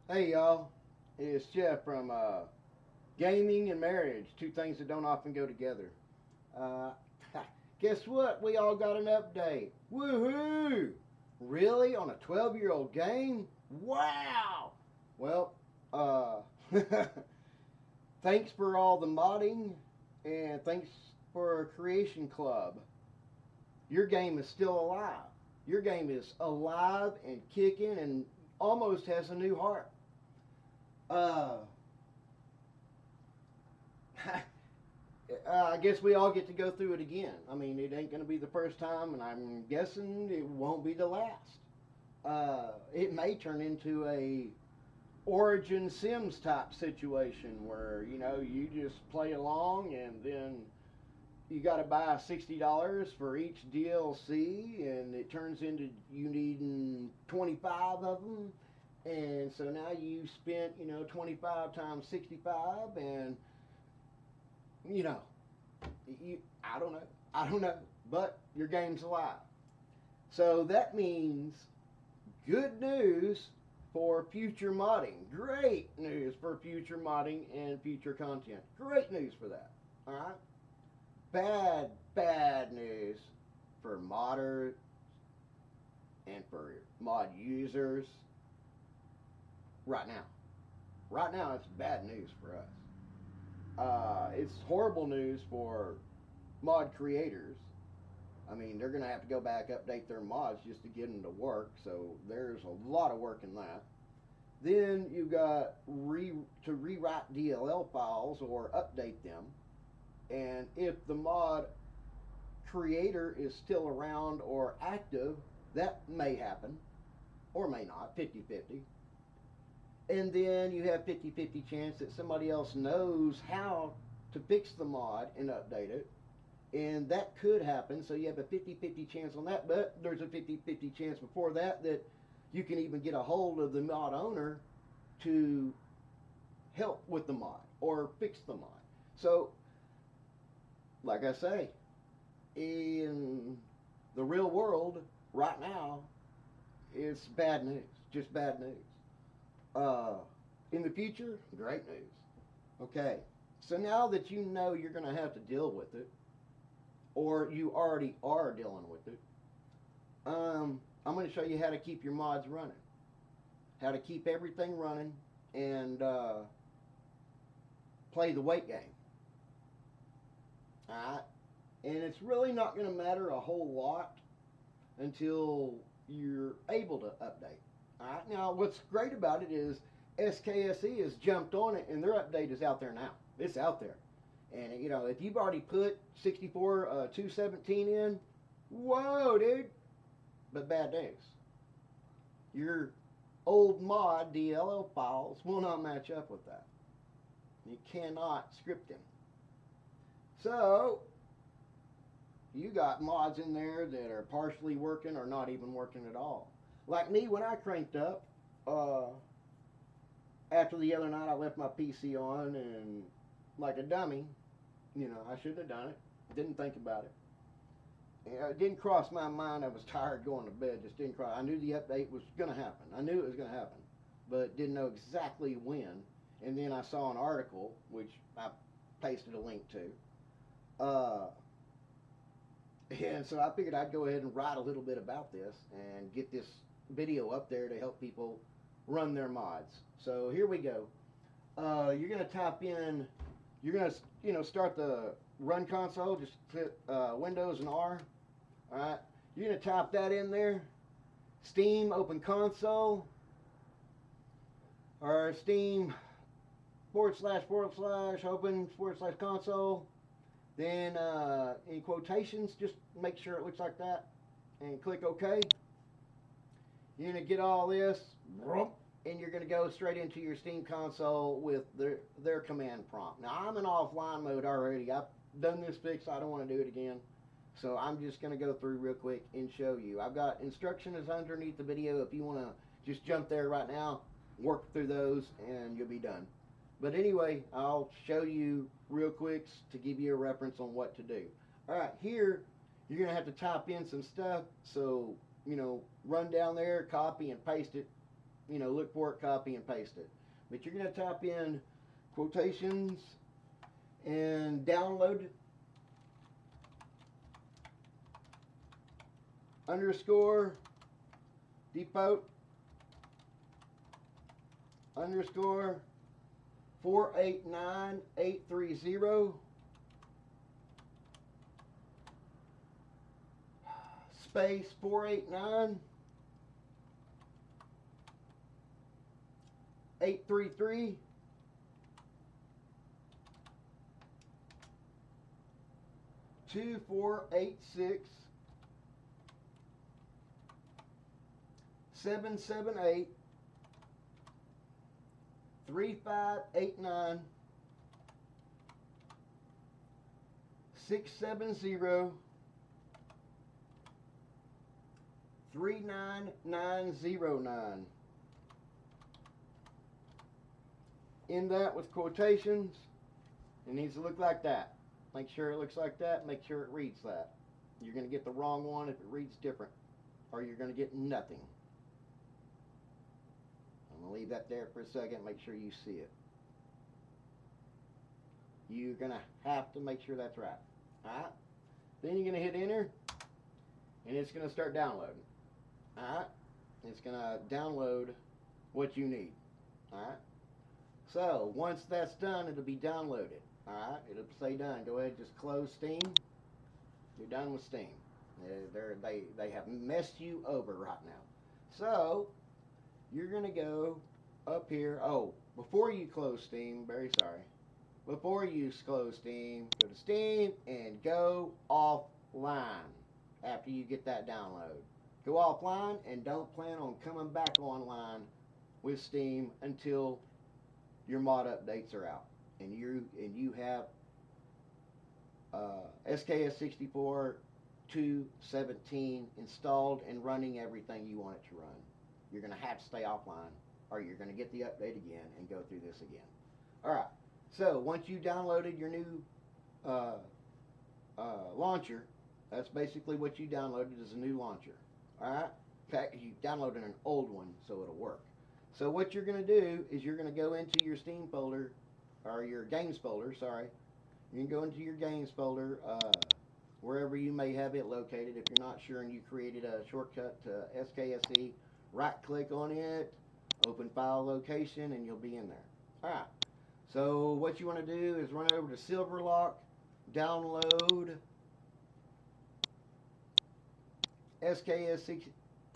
Hey y'all, it's Jeff from Gaming and Marriage, two things that don't often go together. Uh, Guess what? We all got an update. Woohoo! Really? On a 12-year-old game? Wow! Well, uh, thanks for all the modding and thanks for Creation Club. Your game is still alive. Your game is alive and kicking and almost has a new heart. Uh, I guess we all get to go through it again. I mean, it ain't going to be the first time, and I'm guessing it won't be the last. It may turn into a Origin Sims type situation where you just play along, and then you got to buy $60 for each DLC, and it turns into you needing 25 of them. And so now you spent 25 times 65, and you know I don't know. I don't know. But your game's alive. So that means good news for future modding. Great news for future modding and future content. Great news for that. Alright? Bad news for modders and for mod users right now. Right now, it's bad news for us. It's horrible news for mod creators. I mean, they're going to have to go back, update their mods just to get them to work. So there's a lot of work in that. Then you've got to rewrite DLL files or update them. And if the mod creator is still around or active, that may happen or may not, 50-50. And then you have 50-50 chance that somebody else knows how to fix the mod and update it, and that could happen. So you have a 50-50 chance on that, but there's a 50-50 chance before that that you can even get a hold of the mod owner to help with the mod or fix the mod. So like I say, in the real world right now, it's bad news, just bad news. In the future, great news. Okay, so now that you know you're going to have to deal with it, or you already are dealing with it, I'm going to show you how to keep your mods running, how to keep everything running, and play the wait game. Alright? And it's really not going to matter a whole lot until you're able to update. Alright? Now, what's great about it is SKSE has jumped on it, and their update is out there now. It's out there. And, if you've already put 64 217 in, whoa, dude. But bad news. Your old mod DLL files will not match up with that. You cannot script them. So, you got mods in there that are partially working or not even working at all. Like me, when I cranked up, after the other night I left my PC on and like a dummy, I shouldn't have done it. Didn't think about it. It didn't cross my mind. I was tired going to bed. Just didn't cross. I knew the update was going to happen. I knew it was going to happen, but didn't know exactly when. And then I saw an article, which I pasted a link to. And so I figured I'd go ahead and write a little bit about this and get this video up there to help people run their mods. So here we go. You're going to type in, you're going to, start the run console, just hit Windows and R. All right. You're going to type that in there. Steam, open console, or Steam / open / console. Then in quotations, just make sure it looks like that and click OK. You're going to get all this and you're going to go straight into your Steam console with their command prompt. Now, I'm in offline mode already. I've done this fix. I don't want to do it again. So I'm just going to go through real quick and show you. I've got instructions underneath the video if you want to just jump there right now, work through those, and you'll be done. But anyway, I'll show you real quick to give you a reference on what to do. All right, here, you're going to have to type in some stuff. So, run down there, copy and paste it you know, look for it, copy and paste it. But you're going to type in quotations and download underscore depot underscore 489830 space 489 833 2486 778 3589 670 39909. In that with quotations, it needs to look like that. Make sure it looks like that. Make sure it reads that. You're going to get the wrong one if it reads different, or you're going to get nothing. I'm going to leave that there for a second. Make sure you see it. You're going to have to make sure that's right. Alright? Then you're going to hit enter, and it's going to start downloading. Alright? It's going to download what you need. Alright? So, once that's done, it'll be downloaded. Alright? It'll say done. Go ahead and just close Steam. You're done with Steam. They have messed you over right now. So, you're going to go up here. Oh, before you close Steam, very sorry. Before you close Steam, go to Steam and go offline after you get that download. Go offline and don't plan on coming back online with Steam until your mod updates are out and you have SKS 64 2.17 installed and running everything you want it to run. You're going to have to stay offline, or you're going to get the update again and go through this again. Alright, so once you downloaded your new launcher, that's basically what you downloaded is a new launcher. Alright, in fact, you downloaded an old one, so it'll work. So what you're going to do is you're going to go into your Steam folder, or your games folder, sorry. You can go into your games folder, wherever you may have it located. If you're not sure and you created a shortcut to SKSE, right click on it, open file location, and you'll be in there. Alright, so what you want to do is run over to Silverlock, download SKS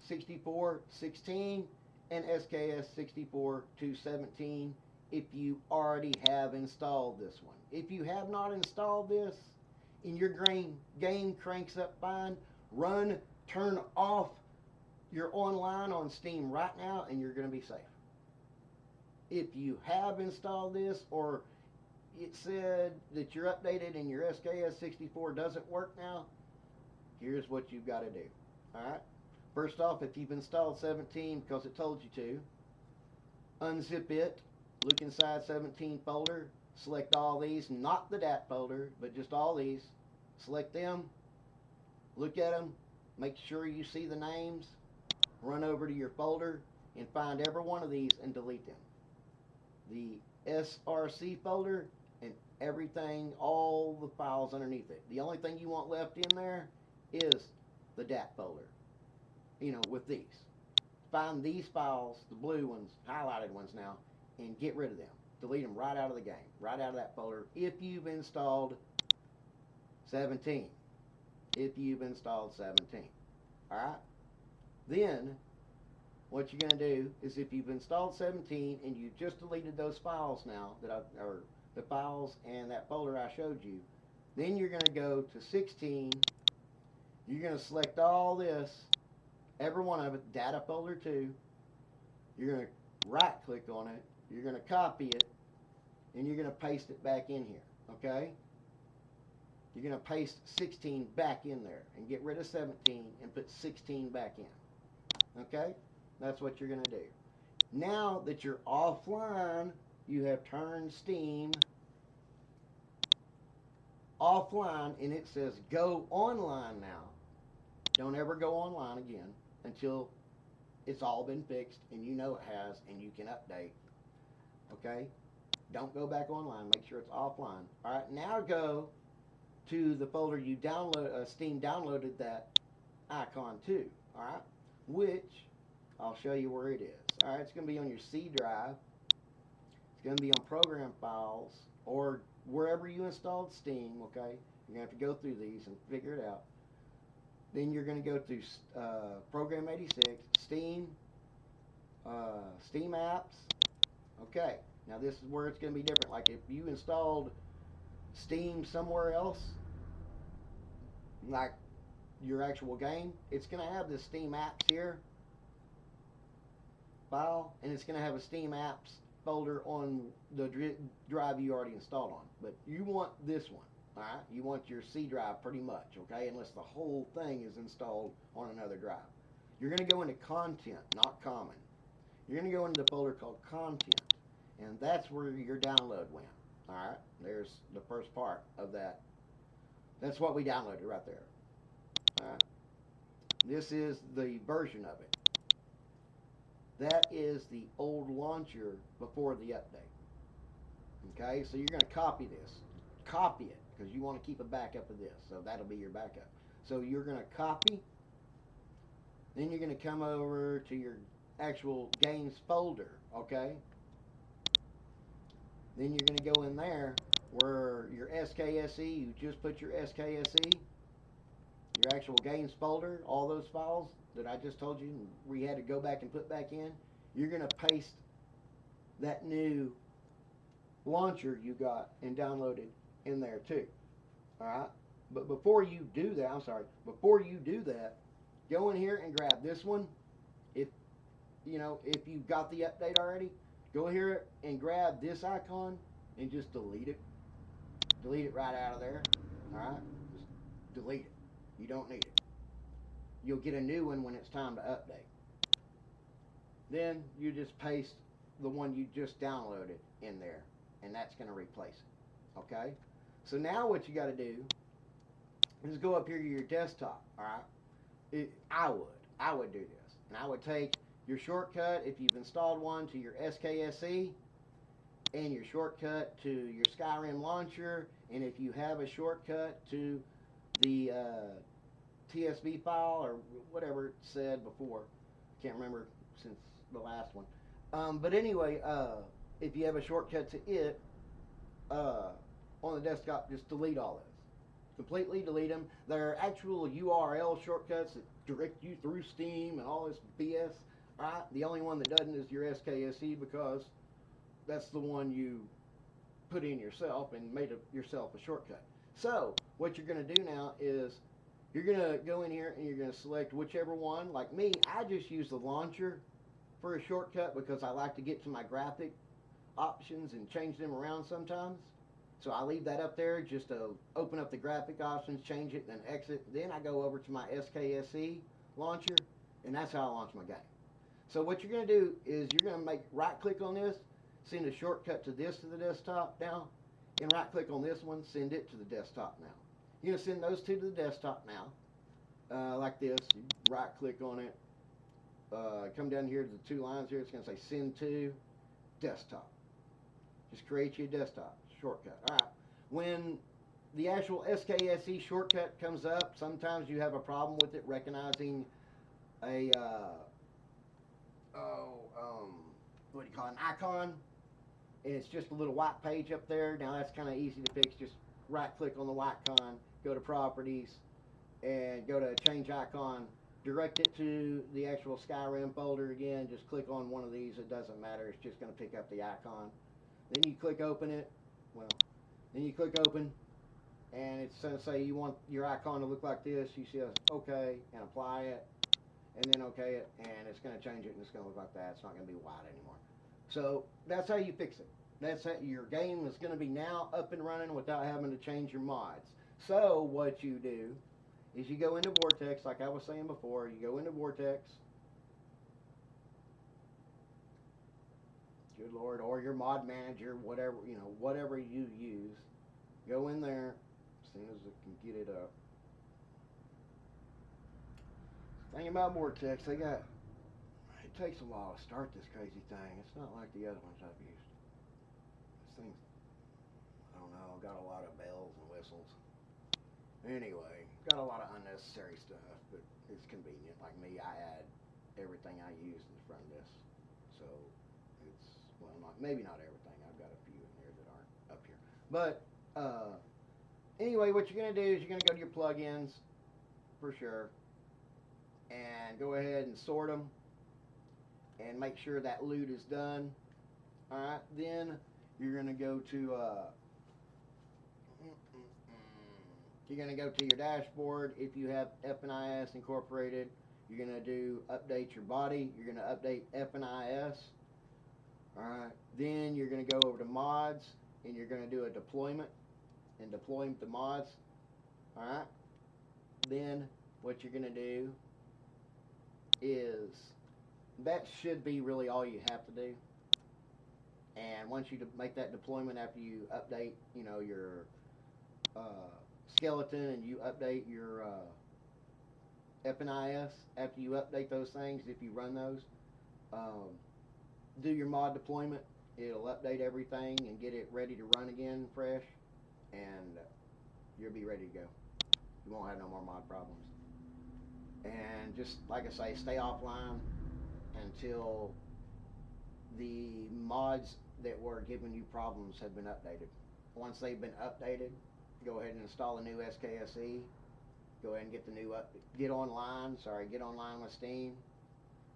64.16 and SKS 64.2.17 if you already have installed this one. If you have not installed this and your game cranks up fine, turn off your online on Steam right now and you're going to be safe. If you have installed this, or it said that you're updated and your SKS 64 doesn't work now, here's what you've got to do. Alright? First off, if you've installed 17 because it told you to, unzip it, look inside 17 folder, select all these, not the DAT folder, but just all these. Select them, look at them, make sure you see the names, run over to your folder and find every one of these and delete them. The SRC folder and everything, all the files underneath it. The only thing you want left in there is the DAT folder, you know, with these. Find these files, the blue ones, highlighted ones now, and get rid of them. Delete them right out of the game, right out of that folder if you've installed 17. If you've installed 17. Alright? Then, what you're going to do is if you've installed 17 and you've just deleted those files now, or the files and that folder I showed you, then you're going to go to 16. You're going to select all this, every one of it, data folder 2. You're going to right click on it. You're going to copy it, and you're going to paste it back in here, okay? You're going to paste 16 back in there and get rid of 17 and put 16 back in, okay? That's what you're going to do. Now that you're offline, you have turned Steam offline, and it says go online now. Don't ever go online again until it's all been fixed, and you know it has, and you can update. Okay? Don't go back online. Make sure it's offline. All right, now go to the folder you download. Steam downloaded that icon to. All right, which I'll show you where it is. All right, it's going to be on your C drive. It's going to be on program files or wherever you installed Steam. Okay, you're going to have to go through these and figure it out. Then you're going to go through Program 86, Steam, Steam apps. Okay. Now this is where it's going to be different. Like if you installed Steam somewhere else, like your actual game, it's going to have the Steam apps here file, and it's going to have a Steam apps folder on the drive you already installed on. But you want this one, all right? You want your C drive pretty much, okay? Unless the whole thing is installed on another drive. You're going to go into Content, not Common. You're going to go into the folder called Content. And that's where your download went. All right, there's the first part of that. That's what we downloaded right there. All right, this is the version of it. That is the old launcher before the update. Okay, so you're going to copy this. Copy it, because you want to keep a backup of this. So that'll be your backup. So you're going to copy. Then you're going to come over to your actual games folder. Okay. Then you're going to go in there where your SKSE, you just put your SKSE, your actual games folder, all those files that I just told you we had to go back and put back in. You're going to paste that new launcher you got and downloaded in there too. All right? But before you do that, before you do that, go in here and grab this one. If you've got the update already, go here and grab this icon and just delete it. Delete it right out of there. Alright? Just delete it. You don't need it. You'll get a new one when it's time to update. Then you just paste the one you just downloaded in there, and that's going to replace it. Okay? So now what you got to do is go up here to your desktop. Alright? I would do this. And I would take your shortcut, if you've installed one, to your SKSE, and your shortcut to your Skyrim launcher, and if you have a shortcut to the TSV file or whatever it said before. Can't remember since the last one. But anyway, if you have a shortcut to it on the desktop, just delete all those. Completely delete them. There are actual URL shortcuts that direct you through Steam and all this BS. Right? The only one that doesn't is your SKSE, because that's the one you put in yourself and made yourself a shortcut. So what you're going to do now is you're going to go in here and you're going to select whichever one. Like me, I just use the launcher for a shortcut because I like to get to my graphic options and change them around sometimes. So I leave that up there just to open up the graphic options, change it, then exit. Then I go over to my SKSE launcher, and that's how I launch my game. So what you're going to do is you're going to right click on this, send a shortcut to this to the desktop now, and right click on this one, send it to the desktop now. You're going to send those two to the desktop now, like this. You right click on it, come down here to the two lines here, it's going to say send to desktop. Just create you a desktop shortcut. Alright, when the actual SKSE shortcut comes up, sometimes you have a problem with it recognizing a what do you call it, an icon, and it's just a little white page up there. Now that's kind of easy to fix. Just right click on the white icon, go to properties, and go to change icon, direct it to the actual Skyrim folder again. Just click on one of these, it doesn't matter, it's just going to pick up the icon. Then you click open it. Then you click open, and it's going to say you want your icon to look like this. You see OK and apply it, and then OK it, and it's going to change it, and it's going to look like that. It's not going to be white anymore. So that's how you fix it. That's how your game is going to be now up and running without having to change your mods. So what you do is you go into Vortex, like I was saying before. You go into Vortex. Good Lord, or your mod manager, whatever, whatever you use. Go in there as soon as it can get it up. Thing about Vortex, they got It takes a while to start this crazy thing. It's not like the other ones I've used. This thing's, I don't know, got a lot of bells and whistles. Anyway, got a lot of unnecessary stuff, but it's convenient. Like me, I add everything I use in front of this. So it's, well, maybe not everything. I've got a few in there that aren't up here. But anyway, what you're going to do is you're going to go to your plugins, for sure, and go ahead and sort them and make sure that loot is done. Alright, then you're going to go to your dashboard. If you have FNIS incorporated, you're going to do update your body. You're going to update FNIS. Alright, then you're going to go over to mods and you're going to do a deployment and deploy the mods. Alright, then what you're going to do is, that should be really all you have to do. And once you make that deployment, after you update, you know, your skeleton and you update your FNIS, after you update those things, if you run those, do your mod deployment. It'll update everything and get it ready to run again fresh, and you'll be ready to go. You won't have no more mod problems. And just like I say, stay offline until the mods that were giving you problems have been updated. Once they've been updated, go ahead and install a new SKSE. Go ahead and get the new get online with Steam.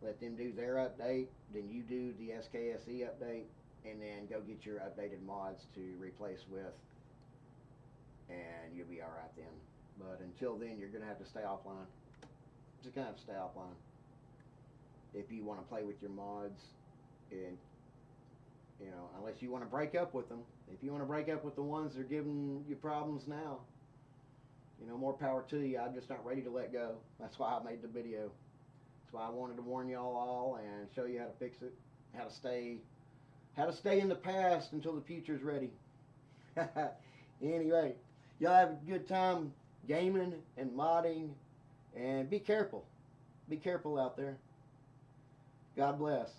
Let them do their update. Then you do the SKSE update, and then go get your updated mods to replace with, and you'll be all right then. But until then, you're gonna have to stay offline. Just gonna have to stay offline if you want to play with your mods, and you know, unless you want to break up with them. If you want to break up with the ones that are giving you problems now, you know, more power to you. I'm just not ready to let go. That's why I made the video. That's why I wanted to warn y'all all and show you how to fix it, how to stay in the past until the future's ready. Anyway, y'all have a good time gaming and modding, and be careful. Be careful out there. God bless.